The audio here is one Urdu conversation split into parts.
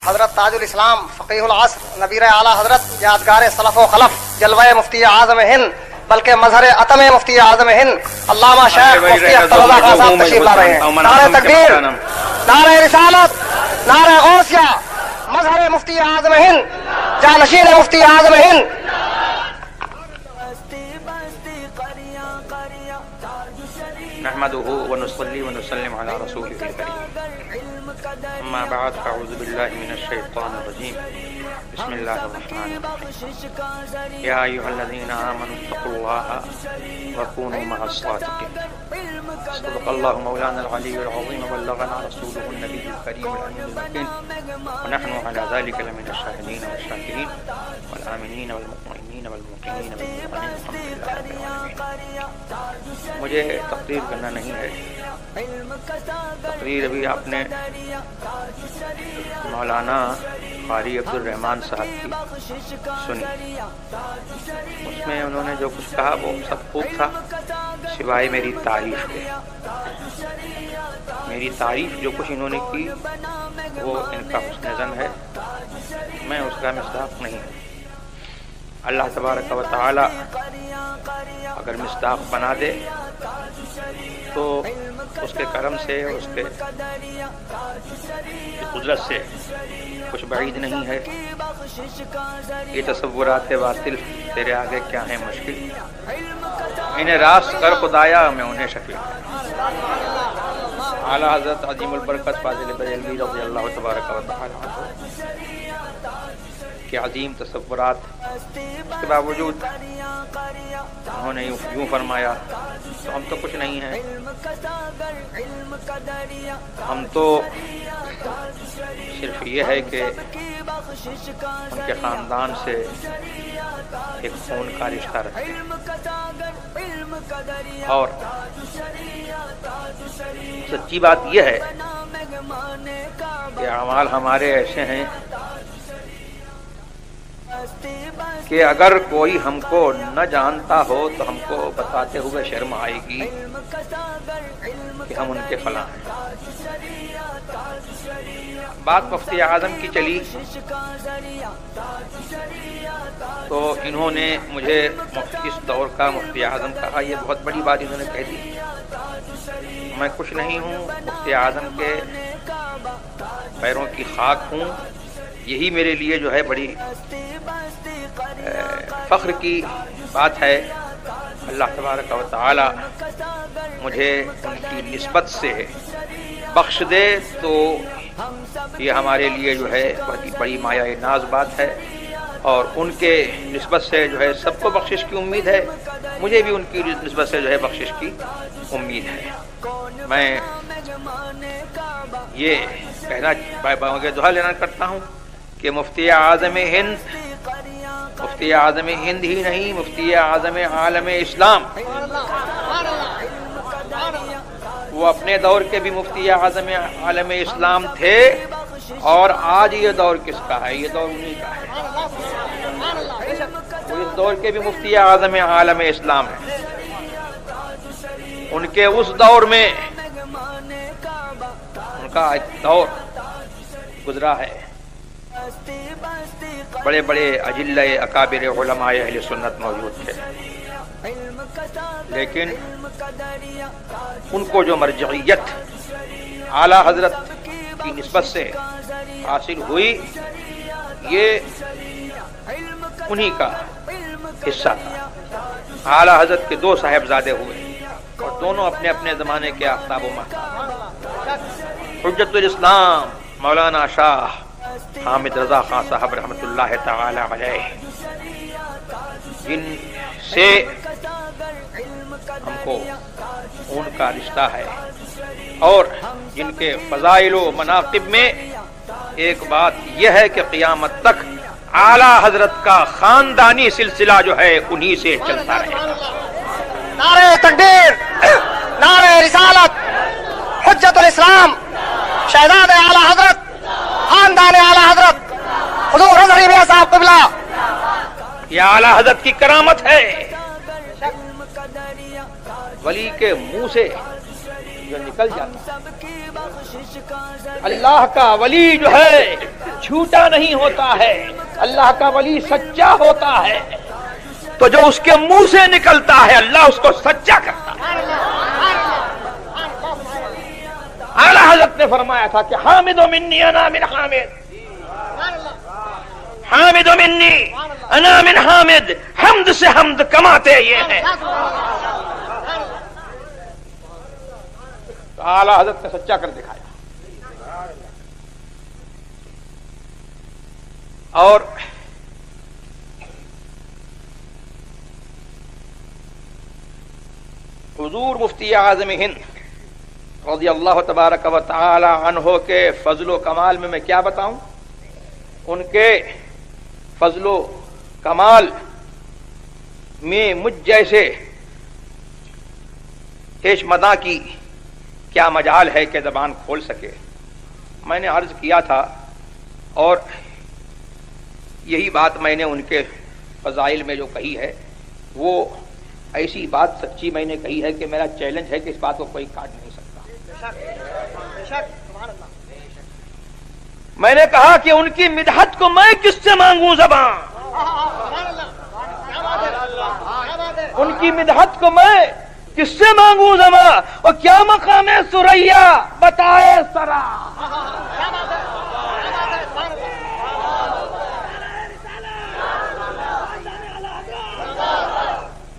حضرت تاج الاسلام فقیہ العصر نبیر اعلیٰ حضرت یادگار سلف و خلف جلوہ مفتی اعظم ہند بلکہ مظہر عتم مفتی اعظم ہند علامہ شیخ مفتی اختر رضا خان صاحب تشریف لا رہے ہیں. نعرہ تکبیر، نعرہ رسالت، نعرہ غوثیہ، مظہر مفتی اعظم ہند، جانشین مفتی اعظم ہند. نحمده ونصلي ونسلم على رسوله الكريم. اما بعد فاعوذ بالله من الشيطان الرجيم. بسم الله الرحمن الرحيم. يا ايها الذين امنوا اتقوا الله وكونوا مع الصادقين. صدق الله مولانا العلي العظيم وبلغنا رسوله النبي الكريم الامين المكين ونحن على ذلك لمن الشاهدين والشاكرين والآمنين والمطمئنين والموقنين بالإيمان. الحمد لله رب العالمين. مجھے تقریر کرنا نہیں ہے. تقریر ابھی آپ نے مولانا قاری عبد الرحمان صاحب کی سنی. اس میں انہوں نے جو کچھ کہا وہ سب خوب تھا سوائے میری تعریف کے. میری تعریف جو کچھ انہوں نے کی وہ ان کا حسن ظن ہے، میں اس کا مصداق نہیں ہوں. اللہ تبارک و تعالی اگر مصداق بنا دے تو اس کے کرم سے اور اس کے قدرت سے کچھ بعید نہیں ہے. یہ تصورات باطل تیرے آگے کیا ہیں مشکل، انہیں راست کر خدایا میں انہیں شفیع. اعلیٰ حضرت عظیم البرکت فاضل بریلوی رضی اللہ تبارک و تعالی عنہ کے عظیم تصورات، اس کے باوجود انہوں نے یوں فرمایا تو ہم تو کچھ نہیں ہیں، ہم تو صرف یہ ہے کہ ان کے خاندان سے ایک خون کا رشتہ رکھتے ہیں. اور سچی بات یہ ہے کہ اعمال ہمارے ایسے ہیں کہ اگر کوئی ہم کو نہ جانتا ہو تو ہم کو بتاتے ہوئے شرم آئے گی کہ ہم ان کے فلاں ہیں. بات مفتی اعظم کی چلی تو انہوں نے مجھے اس دور کا مفتی اعظم کہا. یہ بہت بڑی بات انہوں نے کہہ دی. میں کچھ نہیں ہوں، مفتی اعظم کے پیروں کی خاک ہوں. یہی میرے لیے جو ہے بڑی فخر کی بات ہے. اللہ تبارک و تعالی مجھے ان کی نسبت سے بخش دے تو یہ ہمارے لیے جو ہے بہت بڑی مایہ ناز بات ہے. اور ان کے نسبت سے جو ہے سب کو بخشش کی امید ہے. مجھے بھی ان کی نسبت سے جو ہے بخشش کی امید ہے. میں یہ کہنا دعا لینا کرتا ہوں کہ مفتی اعظم ہند ہی نہیں، مفتی اعظم عالم اسلام، وہ اپنے دور کے بھی مفتی اعظم عالم اسلام تھے. اور آج یہ دور کس کا ہے؟ یہ دور انہی کا ہے. وہ اس دور کے بھی مفتی اعظم عالم اسلام ہیں. ان کے اس دور میں ان کا ایک دور گزرا ہے. بڑے بڑے اجلہ اکابر علماء اہل سنت موجود تھے، لیکن ان کو جو مرجعیت اعلیٰ حضرت کی نسبت سے حاصل ہوئی یہ انہی کا حصہ تھا. اعلیٰ حضرت کے دو صاحبزادے ہوئے اور دونوں اپنے اپنے زمانے کے آفتاب و مہتاب. حجت الاسلام مولانا شاہ حامد رضا خان صاحب رحمۃ اللہ تعالی علیہ، جن سے ہم کو ان کا رشتہ ہے اور جن کے فضائل و مناقب میں ایک بات یہ ہے کہ قیامت تک اعلیٰ حضرت کا خاندانی سلسلہ جو ہے انہی سے چلتا رہے گا. نعرہ تکبیر، نعرہ رسالت، حجت الاسلام، شہزاد اعلیٰ حضرت، خاندان اعلیٰ حضرت حضور رضوی میاں صاحب قبلہ. یہ اعلیٰ حضرت کی کرامت ہے. ولی کے منہ سے جو نکل جاتا اللہ کا ولی جو ہے جھوٹا نہیں ہوتا ہے، اللہ کا ولی سچا ہوتا ہے، تو جو اس کے منہ سے نکلتا ہے اللہ اس کو سچا کرتا ہے۔ اعلیٰ حضرت نے فرمایا تھا کہ حامد منی انا من حامد، حامد منی انا من حامد، حمد سے حمد کماتے یہ ہیں۔ تو اعلیٰ حضرت نے سچا کر دکھایا۔ اور حضور مفتی اعظم ہند رضی اللہ تبارک و تعالی عنہ کے فضل و کمال میں کیا بتاؤں؟ ان کے فضل و کمال میں مجھ جیسے پیش مداں کی کیا مجال ہے کہ زبان کھول سکے۔ میں نے عرض کیا تھا اور یہی بات میں نے ان کے فضائل میں جو کہی ہے وہ ایسی بات سچی میں نے کہی ہے کہ میرا چیلنج ہے کہ اس بات کو کوئی کاٹ نہیں سکتا۔ میں نے کہا کہ ان کی مدحت کو میں کس سے مانگوں زبان، ان کی مدحت کو میں کس سے مانگوں زبان، اور کیا مقام ہے سریا بتائے سرا۔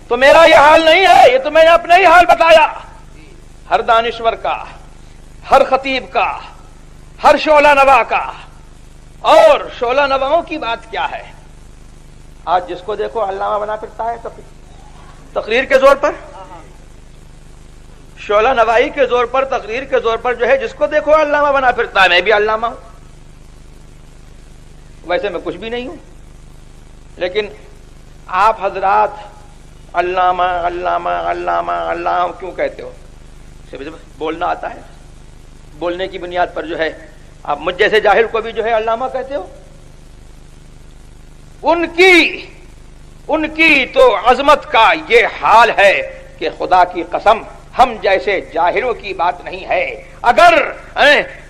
تو میرا یہ حال نہیں ہے، یہ تو میں نے اپنا ہی حال بتایا۔ ہر دانشور کا، ہر خطیب کا، ہر شعلہ نوا کا، اور شعلہ نواؤں کی بات کیا ہے؟ آج جس کو دیکھو علامہ بنا پھرتا ہے تقریر کے زور پر، شعلہ نوائی کے زور پر، تقریر کے زور پر جو ہے جس کو دیکھو علامہ بنا پھرتا ہے۔ میں بھی علامہ ہوں، ویسے میں کچھ بھی نہیں ہوں، لیکن آپ حضرات علامہ علامہ علامہ علامہ کیوں کہتے ہو؟ بولنا آتا ہے، بولنے کی بنیاد پر جو ہے آپ مجھ جیسے جاہل کو بھی جو ہے علامہ کہتے ہو۔ ان کی تو عظمت کا یہ حال ہے کہ خدا کی قسم ہم جیسے جاہلوں کی بات نہیں ہے۔ اگر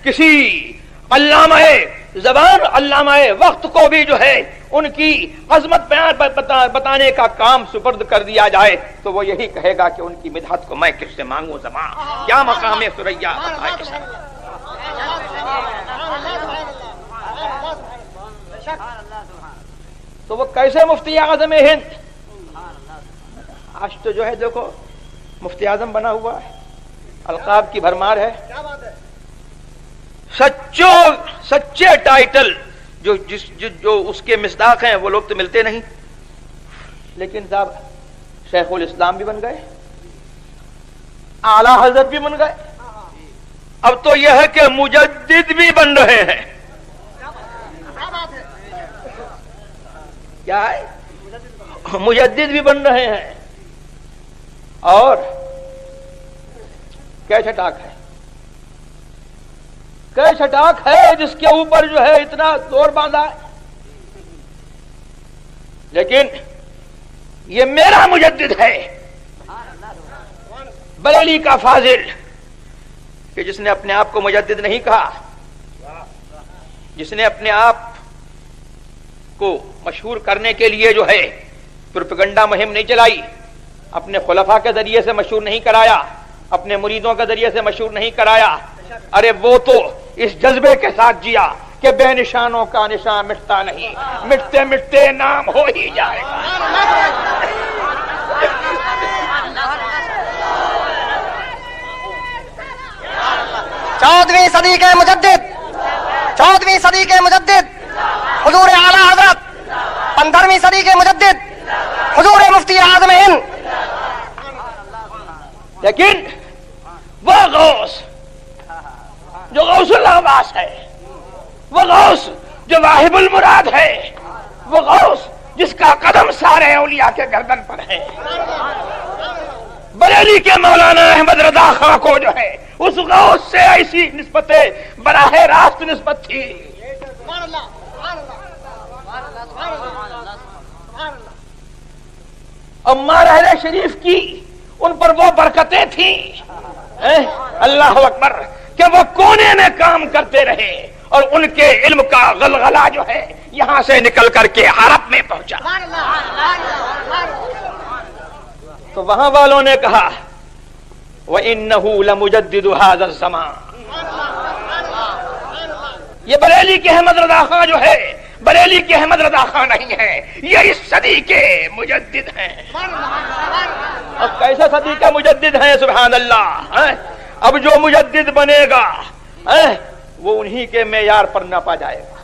کسی علامہ زبان، علامہ وقت کو بھی جو ہے ان کی عظمت بیان بتانے کا کام سپرد کر دیا جائے تو وہ یہی کہے گا کہ ان کی مدحت کو میں کس سے مانگوں زبان، کیا مقام سریا۔ تو وہ کیسے مفتی اعظم ہند؟ آج تو جو ہے دیکھو مفتی اعظم بنا ہوا ہے، القاب کی بھرمار ہے، سچے ٹائٹل جو اس کے مصداق ہیں وہ لوگ تو ملتے نہیں۔ لیکن صاحب شیخ الاسلام بھی بن گئے، اعلیٰ حضرت بھی بن گئے، اب تو یہ ہے کہ مجدد بھی بن رہے ہیں۔ کیا ہے؟ مجدد بھی بن رہے ہیں۔ اور کیا چھٹاک ہے، کیا چھٹاک ہے جس کے اوپر جو ہے اتنا زور باندھا ہے۔ لیکن یہ میرا مجدد ہے، بریلی کا فاضل، کہ جس نے اپنے آپ کو مجدد نہیں کہا، جس نے اپنے آپ کو مشہور کرنے کے لیے جو ہے پروپیگنڈا مہم نہیں چلائی، اپنے خلفاء کے ذریعے سے مشہور نہیں کرایا، اپنے مریدوں کے ذریعے سے مشہور نہیں کرایا، ارے وہ تو اس جذبے کے ساتھ جیا کہ بے نشانوں کا نشان مٹتا نہیں، مٹتے مٹتے نام ہو ہی جائے گا۔ 14ویں صدی کے مجدد، 14ویں صدی کے مجدد حضور اعلیٰ حضرت، 15ویں صدی کے مجدد حضور مفتی اعظم ہند۔ لیکن وہ غوث جو غوث العباس ہے، وہ غوث جو واہب المراد ہے، وہ غوث جس کا قدم سارے اولیاء کے گردن پر ہے، بریلی کے مولانا احمد رضا خاں کو جو ہے اس غوث سے ایسی نسبت براہ راست نسبت تھی۔ عمار اہل شریف کی ان پر وہ برکتیں تھیں، اللہ اکبر، کہ وہ کونے میں کام کرتے رہے اور ان کے علم کا غلغلہ جو ہے یہاں سے نکل کر کے عرب میں پہنچا. تو وہاں والوں نے کہا وَإِنَّهُ لَمُجَدِّدُ هَذَا الزَّمَانِ. یہ بریلی کے احمد رضا خان جو ہے بریلی کے احمد رضا خان نہیں ہے، یہ اس صدی کے مجدد ہیں. اب کیسا صدی کا مجدد ہیں؟ سبحان اللہ. اب جو مجدد بنے گا وہ انہی کے معیار پر ناپا جائے گا،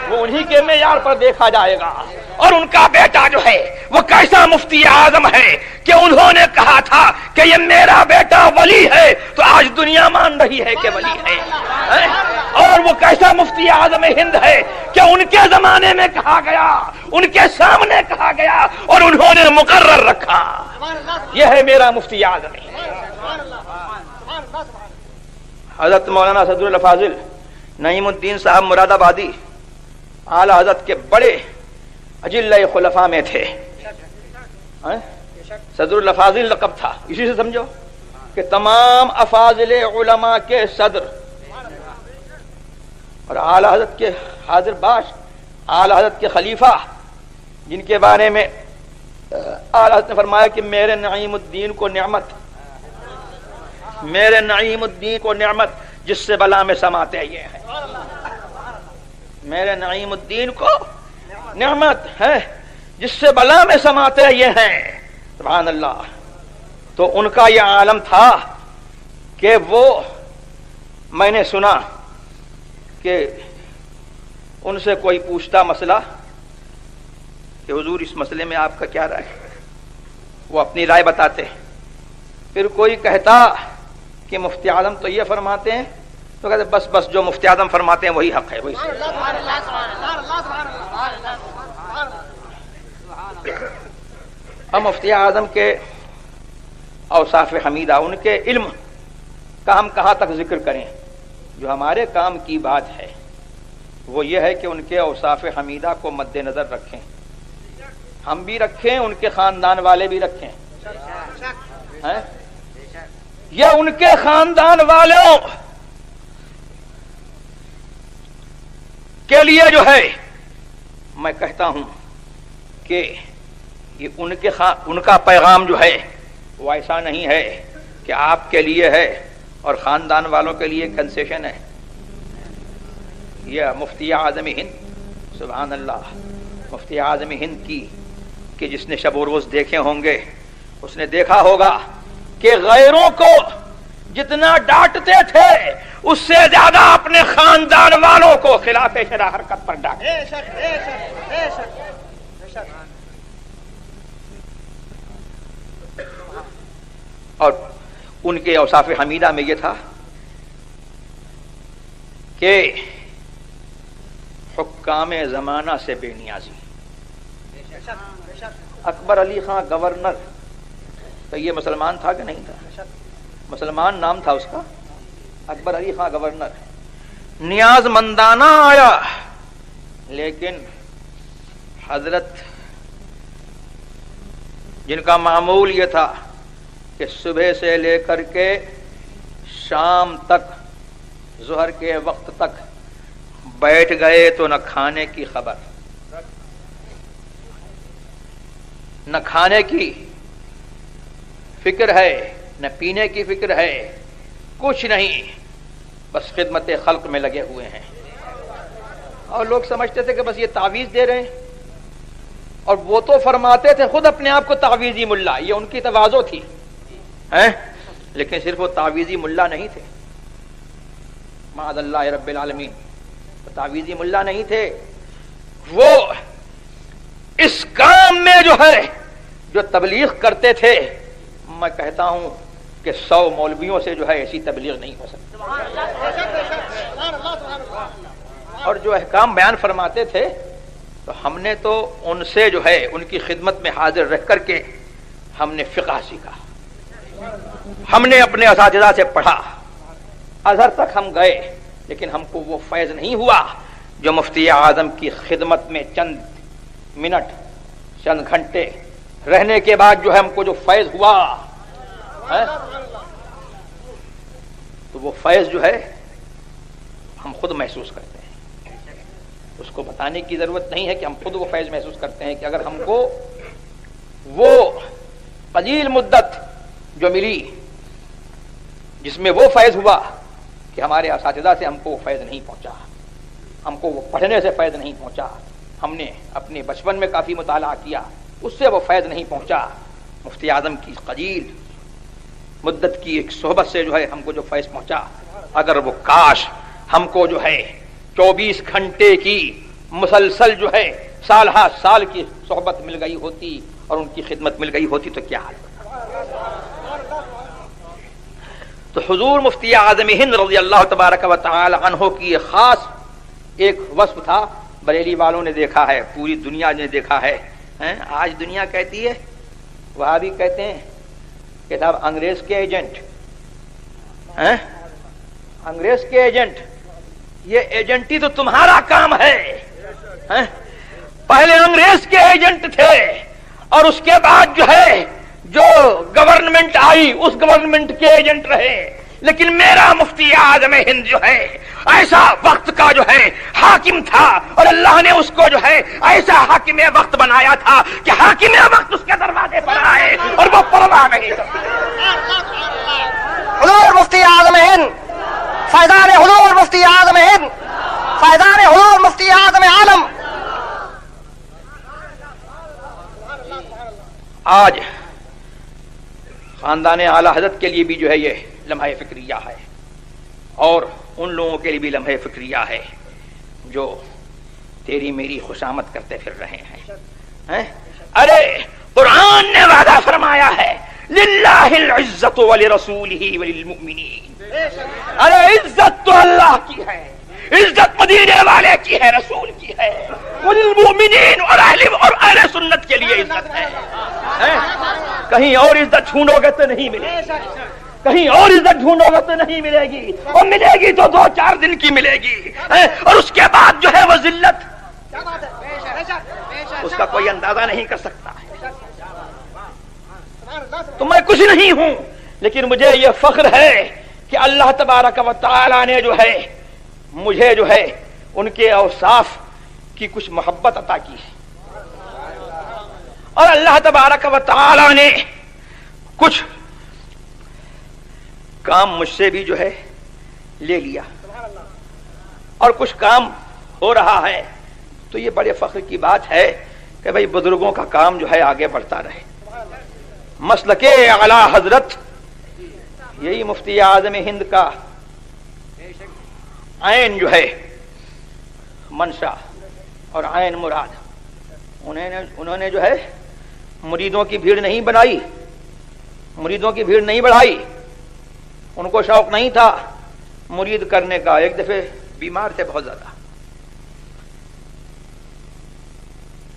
وہ انہی کے معیار پر دیکھا جائے گا. اور ان کا بیٹا جو ہے وہ کیسا مفتی اعظم ہے کہ انہوں نے کہا تھا کہ یہ میرا بیٹا ولی ہے، تو آج دنیا مان رہی ہے کہ ولی ہے. اور وہ کیسا مفتی اعظم ہند ہے کہ ان کے زمانے میں کہا گیا، ان کے سامنے کہا گیا اور انہوں نے مقرر رکھا یہ ہے میرا مفتی اعظم. حضرت مولانا صدر الفاضل نعیم الدین صاحب مراد آبادی اعلی حضرت کے بڑے اجلہ خلفاء میں تھے. صدر الافاضل لقب تھا، اسی سے سمجھو کہ تمام افاضل علماء کے صدر. اور اعلی حضرت کے حاضر باش، اعلی حضرت کے خلیفہ، جن کے بارے میں اعلی حضرت نے فرمایا کہ میرے نعیم الدین کو نعمت، میرے نعیم الدین کو نعمت جس سے بلا میں سماتے یہ ہیں. میرے نعیم الدین کو نعمت ہے جس سے بلا میں سماتے یہ ہیں. سبحان اللہ. تو ان کا یہ عالم تھا کہ وہ، میں نے سنا کہ ان سے کوئی پوچھتا مسئلہ کہ حضور اس مسئلے میں آپ کا کیا رائے ہے، وہ اپنی رائے بتاتے. پھر کوئی کہتا کہ مفتی اعظم تو یہ فرماتے ہیں، تو کہتے بس بس جو مفتی اعظم فرماتے ہیں وہی حق ہے، وہی صحیح. ہم مفتی اعظم کے اوصاف حمیدہ، ان کے علم کا ہم کہاں تک ذکر کریں؟ جو ہمارے کام کی بات ہے وہ یہ ہے کہ ان کے اوصاف حمیدہ کو مد نظر رکھیں، ہم بھی رکھیں، ان کے خاندان والے بھی رکھیں. یہ ان کے خاندان والوں کے لیے جو ہے میں کہتا ہوں کہ یہ ان کا پیغام جو ہے وہ ایسا نہیں ہے کہ آپ کے لیے ہے اور خاندان والوں کے لیے کنسیشن ہے. یہ مفتی اعظم ہند، سبحان اللہ، مفتی اعظم ہند کی کہ جس نے شب و روز دیکھے ہوں گے اس نے دیکھا ہوگا کہ غیروں کو جتنا ڈانٹتے تھے اس سے زیادہ اپنے خاندان والوں کو خلاف شرع حرکت پر ڈانٹتے. اور ان کے اوصاف حمیدہ میں یہ تھا کہ حکام زمانہ سے بے نیازی. اکبر علی خان گورنر، تو یہ مسلمان تھا کہ نہیں تھا؟ مسلمان نام تھا اس کا، اکبر علی خان گورنر. نیاز مندانہ آیا، لیکن حضرت جن کا معمول یہ تھا کہ صبح سے لے کر کے شام تک، ظہر کے وقت تک بیٹھ گئے تو نہ کھانے کی خبر، نہ کھانے کی فکر ہے، نہ پینے کی فکر ہے، کچھ نہیں، بس خدمت خلق میں لگے ہوئے ہیں. اور لوگ سمجھتے تھے کہ بس یہ تعویذ دے رہے ہیں، اور وہ تو فرماتے تھے خود اپنے آپ کو تعویذی ملا، یہ ان کی تواضع تھی، لیکن صرف وہ تعویذی ملا نہیں تھے، معاذ اللہ رب العالمین، تعویذی ملا نہیں تھے. وہ اس کام میں جو ہے جو تبلیغ کرتے تھے، میں کہتا ہوں کہ 100 مولویوں سے جو ہے ایسی تبلیغ نہیں ہو سکتی. اور جو احکام بیان فرماتے تھے تو ہم نے تو ان سے جو ہے ان کی خدمت میں حاضر رہ کر کے ہم نے فقہ سیکھا، ہم نے اپنے اساتذہ سے پڑھا، ازہر تک ہم گئے، لیکن ہم کو وہ فیض نہیں ہوا جو مفتی اعظم کی خدمت میں چند منٹ، چند گھنٹے رہنے کے بعد جو ہے ہم کو جو فیض ہوا ہے. تو وہ فیض جو ہے ہم خود محسوس کرتے ہیں. اس کو بتانے کی ضرورت نہیں ہے کہ ہم خود وہ فیض محسوس کرتے ہیں کہ اگر ہم کو وہ قلیل مدت جو ملی جس میں وہ فیض ہوا کہ ہمارے اساتذہ سے ہم کو وہ فیض نہیں پہنچا, ہم کو وہ پڑھنے سے فیض نہیں پہنچا, ہم نے اپنے بچپن میں کافی مطالعہ کیا اس سے وہ فیض نہیں پہنچا, مفتی اعظم کی قلیل مدت کی ایک صحبت سے جو ہے ہم کو جو فیض پہنچا, اگر وہ کاش ہم کو جو ہے 24 گھنٹے کی مسلسل جو ہے سال ہا سال کی صحبت مل گئی ہوتی اور ان کی خدمت مل گئی ہوتی تو کیا حال ہوتا. تو حضور مفتی اعظم ہند رضی اللہ تبارک و تعالی عنہ کی خاص ایک وصف تھا, بریلی والوں نے دیکھا ہے, پوری دنیا نے دیکھا ہے. آج دنیا کہتی ہے, وہاں بھی کہتے ہیں کہ صاحب انگریز کے ایجنٹ, انگریز کے ایجنٹ, یہ ایجنٹی تو تمہارا کام ہے. پہلے انگریز کے ایجنٹ تھے اور اس کے بعد جو ہے جو گورنمنٹ آئی اس گورنمنٹ کے ایجنٹ رہے, لیکن میرا مفتی اعظم ہند جو ہے ایسا وقت کا جو ہے حاکم تھا اور اللہ نے اس کو جو ہے ایسا حاکم وقت بنایا تھا کہ حاکم وقت اس کے دروازے پر آئے اور وہ پرواہ نہیں کرتے. حضور مفتی اعظم ہند, فیضان حضور مفتی اعظم ہند, فیضان حضور مفتی اعظم عالم. آج خاندان اعلی حضرت کے لیے بھی جو ہے یہ لمحہ فکریہ ہے اور ان لوگوں کے لیے بھی لمحہ فکریہ ہے جو تیری میری خوشامد کرتے پھر رہے ہیں. ارے قرآن نے وعدہ فرمایا ہے للہ العزت ولرسولہ وللمؤمنین, ارے عزت تو اللہ کی ہے, عزت مدینے والے کی ہے, رسول کی ہے, وللمؤمنین اور اہل سنت کے لیے عزت ہے. کہیں اور عزت ڈھونڈو گے تو نہیں ملے گی, کہیں اور عزت ڈھونڈو گے تو نہیں ملے گی, اور ملے گی تو 2-4 دن کی ملے گی, اور اس کے بعد جو ہے وہ ذلت اس کا کوئی اندازہ نہیں کر سکتا. تو میں کچھ نہیں ہوں, لیکن مجھے یہ فخر ہے کہ اللہ تبارک و تعالی نے جو ہے مجھے جو ہے ان کے اوصاف کی کچھ محبت عطا کی ہے, اور اللہ تبارک و تعالی نے کچھ کام مجھ سے بھی جو ہے لے لیا اور کچھ کام ہو رہا ہے. تو یہ بڑے فخر کی بات ہے کہ بھئی بزرگوں کا کام جو ہے آگے بڑھتا رہے. مسلک اعلی حضرت یہی مفتی اعظم ہند کا عین جو ہے منشا اور عین مراد. انہوں نے جو ہے مریدوں کی بھیڑ نہیں بنائی, مریدوں کی بھیڑ نہیں بڑھائی, ان کو شوق نہیں تھا مرید کرنے کا. ایک دفعہ بیمار تھے بہت زیادہ,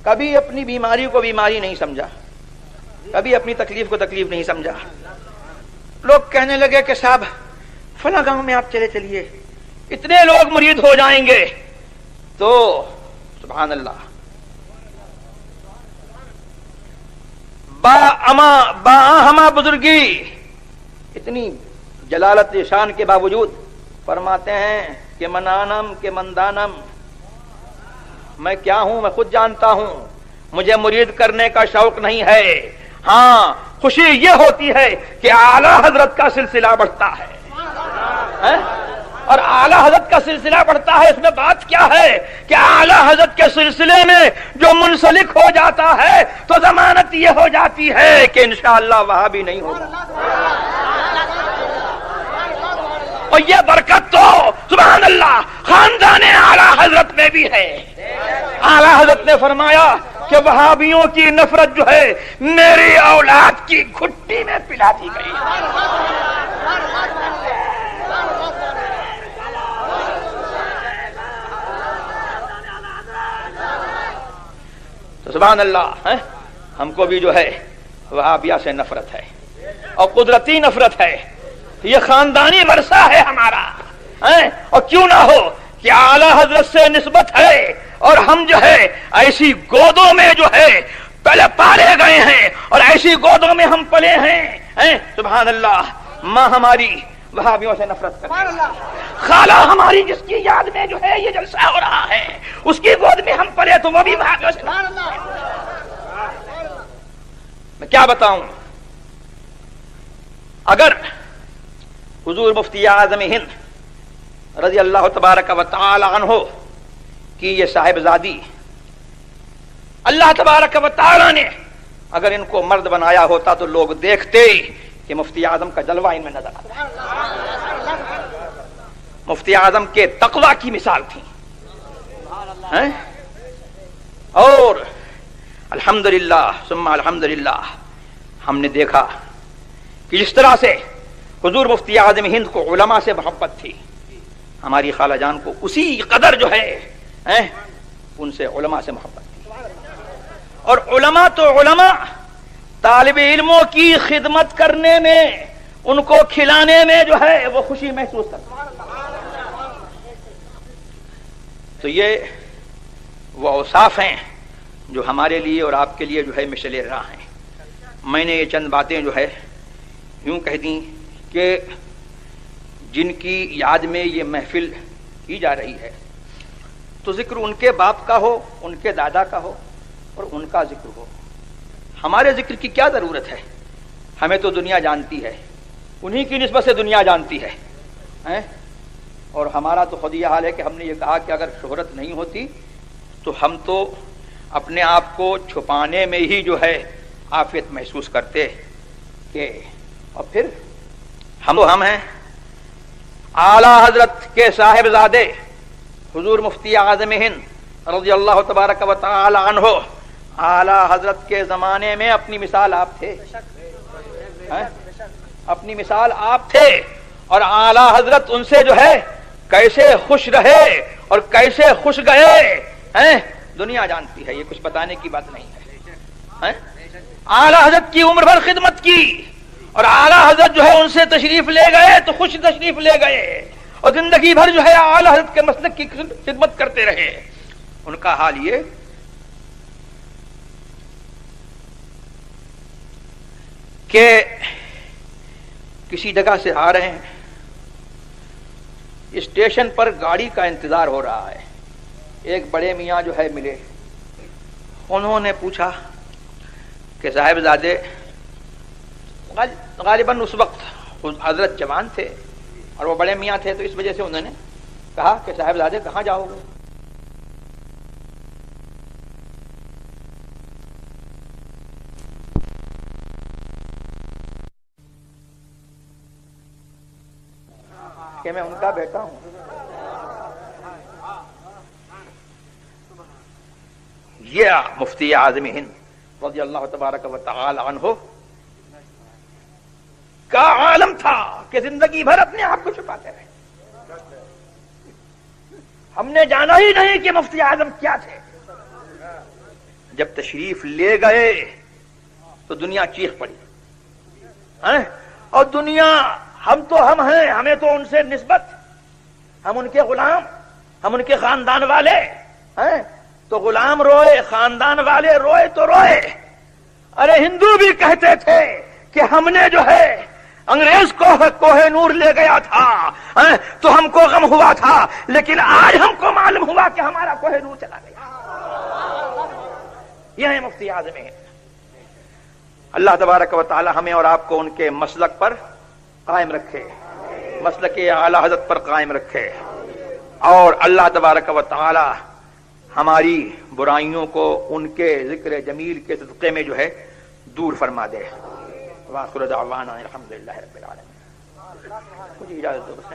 کبھی اپنی بیماری کو بیماری نہیں سمجھا, کبھی اپنی تکلیف کو تکلیف نہیں سمجھا. لوگ کہنے لگے کہ صاحب فلاں گاؤں میں آپ چلے چلیے, اتنے لوگ مرید ہو جائیں گے. تو سبحان اللہ, با بزرگی اتنی جلالت شان کے باوجود فرماتے ہیں کہ منانم کے مندانم, میں کیا ہوں میں خود جانتا ہوں, مجھے مرید کرنے کا شوق نہیں ہے. ہاں خوشی یہ ہوتی ہے کہ اعلی حضرت کا سلسلہ بڑھتا ہے, اور اعلی حضرت کا سلسلہ بڑھتا ہے. اس میں بات کیا ہے کہ اعلی حضرت کے سلسلے میں جو منسلک ہو جاتا ہے تو ضمانت یہ ہو جاتی ہے کہ انشاءاللہ وہاں بھی نہیں ہوگا. اور یہ برکت تو سبحان اللہ خاندان اعلی حضرت میں بھی ہے. اعلی حضرت نے فرمایا کہ وہابیوں کی نفرت جو ہے میری اولاد کی گھٹی میں پلا دی گئی. تو سبحان اللہ, ہم کو بھی جو ہے وہابیہ سے نفرت ہے اور قدرتی نفرت ہے. یہ خاندانی ورثہ ہے ہمارا, اور کیوں نہ ہو کہ اعلی حضرت سے نسبت ہے اور ہم جو ہے ایسی گودوں میں جو ہے پہلے پالے گئے ہیں اور ایسی گودوں میں ہم پلے ہیں. سبحان اللہ, ماں ہماری وہابیوں سے نفرت کرتے، خالہ ہماری جس کی یاد میں جو ہے یہ جلسہ ہو رہا ہے اس کی گود میں ہم پڑے تو وہ بھی وہابیوں سے نفرت کرتے۔ میں کیا بتاؤں، اگر حضور مفتی اعظم ہند رضی اللہ تبارک و تعالی عنہ کی یہ صاحبزادی، اللہ تبارک و تعالی نے اگر ان کو مرد بنایا ہوتا تو لوگ دیکھتے کہ مفتی اعظم کا جلوہ ان میں نظر آتا، مفتی اعظم کے تقوی کی مثال تھی۔ اور الحمدللہ ثم الحمدللہ ہم نے دیکھا کہ جس طرح سے حضور مفتی اعظم ہند کو علماء سے محبت تھی، ہماری خالہ جان کو اسی قدر جو ہے ان سے علماء سے محبت تھی۔ اور علماء تو علماء طالب علموں کی خدمت کرنے میں، ان کو کھلانے میں جو ہے وہ خوشی محسوس کرتے ہیں۔ تو یہ وہ اوصاف ہیں جو ہمارے لیے اور آپ کے لیے جو ہے مشعل راہ ہیں۔ میں نے یہ چند باتیں جو ہے یوں کہہ دیں کہ جن کی یاد میں یہ محفل کی جا رہی ہے تو ذکر ان کے باپ کا ہو، ان کے دادا کا ہو اور ان کا ذکر ہو، ہمارے ذکر کی کیا ضرورت ہے؟ ہمیں تو دنیا جانتی ہے، انہی کی نسبت سے دنیا جانتی ہے، اور ہمارا تو خود یہ حال ہے کہ ہم نے یہ کہا کہ اگر شہرت نہیں ہوتی تو ہم تو اپنے آپ کو چھپانے میں ہی جو ہے عافیت محسوس کرتے کہ، اور پھر ہم ہیں اعلی حضرت کے صاحبزادے حضور مفتی اعظم ہند رضی اللہ تبارک و تعالی عنہ، اعلی حضرت کے زمانے میں اپنی مثال آپ تھے، اپنی مثال آپ تھے، اور اعلی حضرت ان سے جو ہے کیسے خوش رہے اور کیسے خوش گئے دنیا جانتی ہے، یہ کچھ بتانے کی بات نہیں ہے۔ اعلی حضرت کی عمر بھر خدمت کی اور اعلی حضرت جو ہے ان سے تشریف لے گئے تو خوش تشریف لے گئے، اور زندگی بھر جو ہے اعلی حضرت کے مسلک کی خدمت کرتے رہے۔ ان کا حال یہ کہ کسی جگہ سے آ رہے ہیں، اسٹیشن پر گاڑی کا انتظار ہو رہا ہے، ایک بڑے میاں جو ہے ملے، انہوں نے پوچھا کہ صاحبزادے، غالباً اس وقت حضرت جوان تھے اور وہ بڑے میاں تھے تو اس وجہ سے انہوں نے کہا کہ صاحبزادے کہاں جاؤ گے؟ کہ میں ان کا بیٹا ہوں۔ یہ مفتی اعظم ہند رضی اللہ تبارک و تعالی عنہ کا عالم تھا کہ زندگی بھر اپنے آپ کو چھپاتے رہے، ہم نے جانا ہی نہیں کہ مفتی اعظم کیا تھے۔ جب تشریف لے گئے تو دنیا چیخ پڑی، اور دنیا، ہم تو ہم ہیں، ہمیں تو ان سے نسبت، ہم ان کے غلام، ہم ان کے خاندان والے ہیں، تو غلام روئے، خاندان والے روئے تو روئے۔ ارے ہندو بھی کہتے تھے کہ ہم نے جو ہے انگریز کو کوہ نور لے گیا تھا تو ہم کو غم ہوا تھا، لیکن آج ہم کو معلوم ہوا کہ ہمارا کوہ نور چلا گیا۔ یہ ہے مفتی اعظم ہند۔ اللہ تبارک و تعالی ہمیں اور آپ کو ان کے مسلک پر قائم رکھے، مسلک اعلی حضرت پر قائم رکھے، اور اللہ تبارک و تعالی ہماری برائیوں کو ان کے ذکر جمیل کے صدقے میں جو ہے دور فرما دے۔ وآخر دعوانا الحمدللہ رب العالمین۔ مجھے اجازت دو بس۔